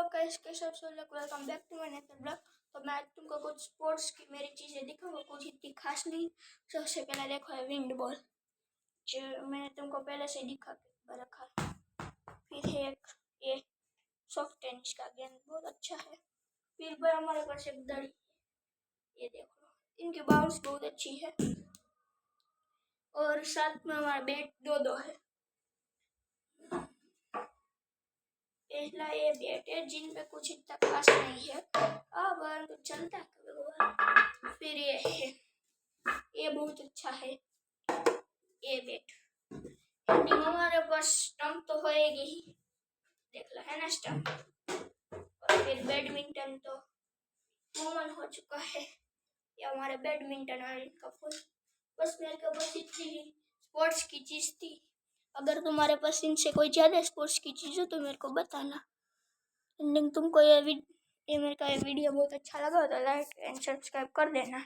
Hello guys, कैसे हो सब लोग। Welcome back to my nature blog. तो मैं आज तुमको कुछ स्पोर्ट्स की मेरी चीज़ें दिखाऊंगा, कुछ इतनी खास नहीं। सबसे पहले देखो है विंड बॉल, जो मैंने तुमको पहले से दिखा के रखा। फिर है एक ये सॉफ्ट टेनिस का गेंद, बहुत अच्छा है। फिर पर हमारे पास एक दड़ी, ये देखो, इनकी बाउंस बहुत अच्छी है। और साथ में हमारा बैट दो है। पहला ये बैट है जिन पे कुछ इतना खास नहीं है, अब तो चलता है कभी। फिर ये है, ये बहुत अच्छा है ये बैट। हमारे पास स्टंप तो होएगी ही, देख लो है ना स्टंप। और फिर बैडमिंटन तो कॉमन हो चुका है, ये हमारे बैडमिंटन और इनका फुल। बस मेरे को बस इतनी ही स्पोर्ट्स की चीज़ थी। अगर तुम्हारे पास इनसे कोई ज़्यादा स्पोर्ट्स की चीज़ हो तो मेरे को बताना। तुमको ये मेरे का ये वीडियो बहुत अच्छा लगा तो लाइक एंड सब्सक्राइब कर देना।